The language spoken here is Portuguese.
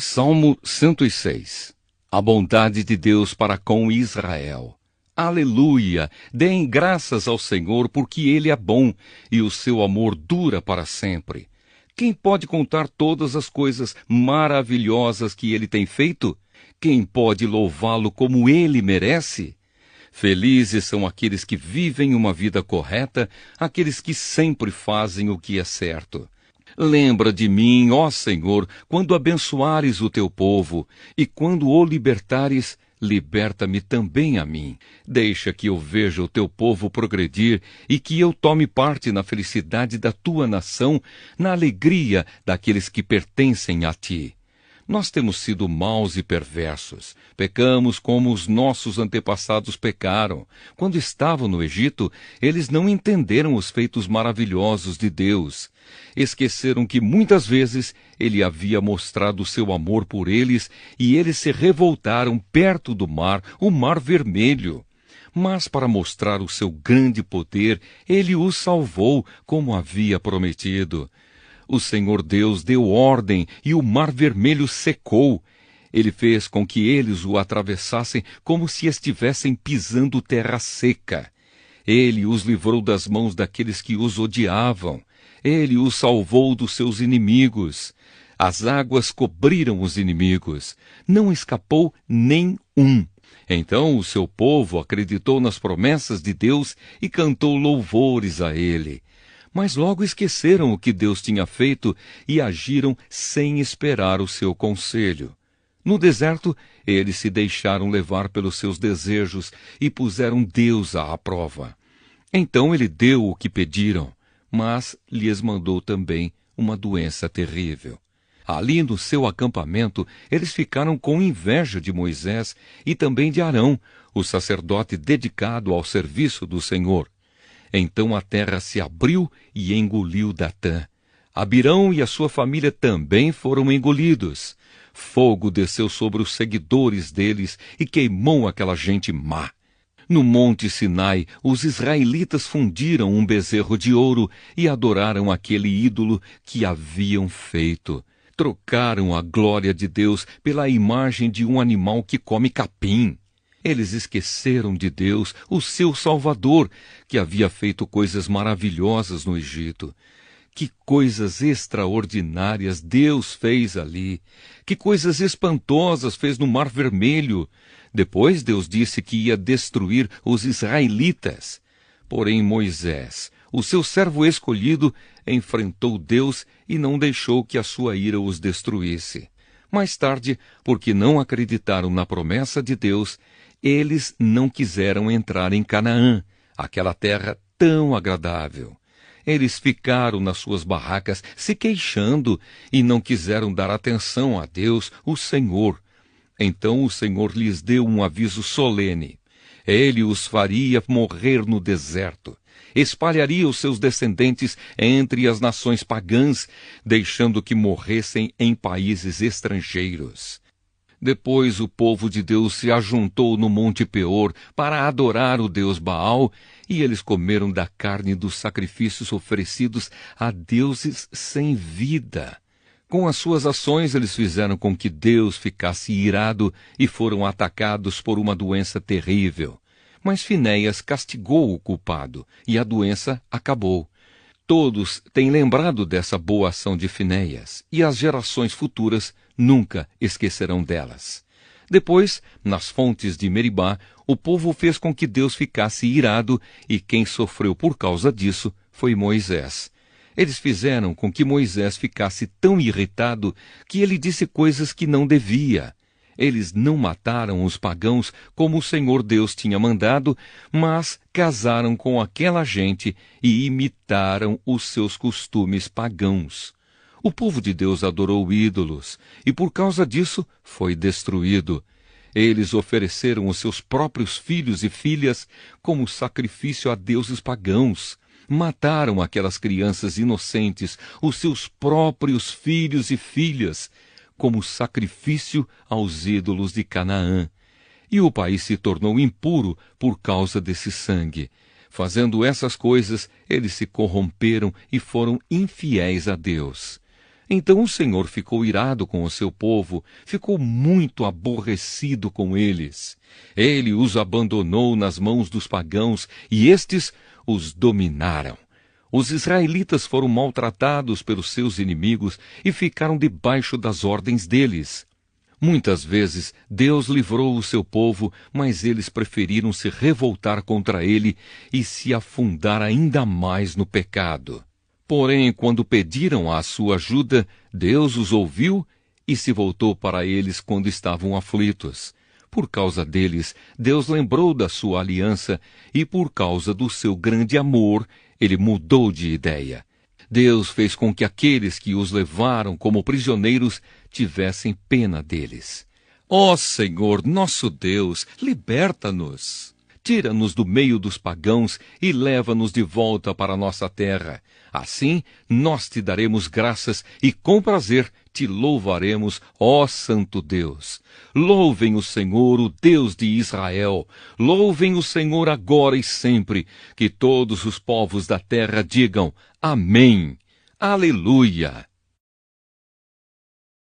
Salmo 106. A bondade de Deus para com Israel. Aleluia! Deem graças ao Senhor, porque Ele é bom, e o seu amor dura para sempre. Quem pode contar todas as coisas maravilhosas que Ele tem feito? Quem pode louvá-lo como Ele merece? Felizes são aqueles que vivem uma vida correta, aqueles que sempre fazem o que é certo. Lembra de mim, ó Senhor, quando abençoares o teu povo, e quando o libertares, liberta-me também a mim. Deixa que eu veja o teu povo progredir e que eu tome parte na felicidade da tua nação, na alegria daqueles que pertencem a ti. Nós temos sido maus e perversos. Pecamos como os nossos antepassados pecaram. Quando estavam no Egito, eles não entenderam os feitos maravilhosos de Deus. Esqueceram que muitas vezes Ele havia mostrado o seu amor por eles e eles se revoltaram perto do mar, o Mar Vermelho. Mas para mostrar o seu grande poder, Ele os salvou, como havia prometido. O Senhor Deus deu ordem e o Mar Vermelho secou. Ele fez com que eles o atravessassem como se estivessem pisando terra seca. Ele os livrou das mãos daqueles que os odiavam. Ele os salvou dos seus inimigos. As águas cobriram os inimigos. Não escapou nem um. Então o seu povo acreditou nas promessas de Deus e cantou louvores a Ele. Mas logo esqueceram o que Deus tinha feito e agiram sem esperar o seu conselho. No deserto, eles se deixaram levar pelos seus desejos e puseram Deus à prova. Então ele deu o que pediram, mas lhes mandou também uma doença terrível. Ali no seu acampamento, eles ficaram com inveja de Moisés e também de Arão, o sacerdote dedicado ao serviço do Senhor. Então a terra se abriu e engoliu Datã. Abirão e a sua família também foram engolidos. Fogo desceu sobre os seguidores deles e queimou aquela gente má. No monte Sinai, os israelitas fundiram um bezerro de ouro e adoraram aquele ídolo que haviam feito. Trocaram a glória de Deus pela imagem de um animal que come capim. Eles esqueceram de Deus, o seu Salvador, que havia feito coisas maravilhosas no Egito. Que coisas extraordinárias Deus fez ali! Que coisas espantosas fez no Mar Vermelho! Depois Deus disse que ia destruir os israelitas. Porém Moisés, o seu servo escolhido, enfrentou Deus e não deixou que a sua ira os destruísse. Mais tarde, porque não acreditaram na promessa de Deus, eles não quiseram entrar em Canaã, aquela terra tão agradável. Eles ficaram nas suas barracas se queixando e não quiseram dar atenção a Deus, o Senhor. Então o Senhor lhes deu um aviso solene. Ele os faria morrer no deserto. Espalharia os seus descendentes entre as nações pagãs, deixando que morressem em países estrangeiros. Depois o povo de Deus se ajuntou no Monte Peor para adorar o deus Baal, e eles comeram da carne dos sacrifícios oferecidos a deuses sem vida. Com as suas ações eles fizeram com que Deus ficasse irado e foram atacados por uma doença terrível. Mas Finéias castigou o culpado, e a doença acabou. Todos têm lembrado dessa boa ação de Finéias, e as gerações futuras nunca esquecerão delas. Depois, nas fontes de Meribá, o povo fez com que Deus ficasse irado, e quem sofreu por causa disso foi Moisés. Eles fizeram com que Moisés ficasse tão irritado que ele disse coisas que não devia. Eles não mataram os pagãos como o Senhor Deus tinha mandado, mas casaram com aquela gente e imitaram os seus costumes pagãos. O povo de Deus adorou ídolos e por causa disso foi destruído. Eles ofereceram os seus próprios filhos e filhas como sacrifício a deuses pagãos. Mataram aquelas crianças inocentes, os seus próprios filhos e filhas, como sacrifício aos ídolos de Canaã. E o país se tornou impuro por causa desse sangue. Fazendo essas coisas, eles se corromperam e foram infiéis a Deus. Então o Senhor ficou irado com o seu povo, ficou muito aborrecido com eles. Ele os abandonou nas mãos dos pagãos e estes os dominaram. Os israelitas foram maltratados pelos seus inimigos e ficaram debaixo das ordens deles. Muitas vezes Deus livrou o seu povo, mas eles preferiram se revoltar contra ele e se afundar ainda mais no pecado. Porém, quando pediram a sua ajuda, Deus os ouviu e se voltou para eles quando estavam aflitos. Por causa deles, Deus lembrou da sua aliança e, por causa do seu grande amor, ele mudou de ideia. Deus fez com que aqueles que os levaram como prisioneiros tivessem pena deles. Ó Senhor, nosso Deus, liberta-nos. Tira-nos do meio dos pagãos e leva-nos de volta para a nossa terra. Assim, nós te daremos graças e com prazer te louvaremos, ó Santo Deus. Louvem o Senhor, o Deus de Israel. Louvem o Senhor agora e sempre. Que todos os povos da terra digam amém. Aleluia.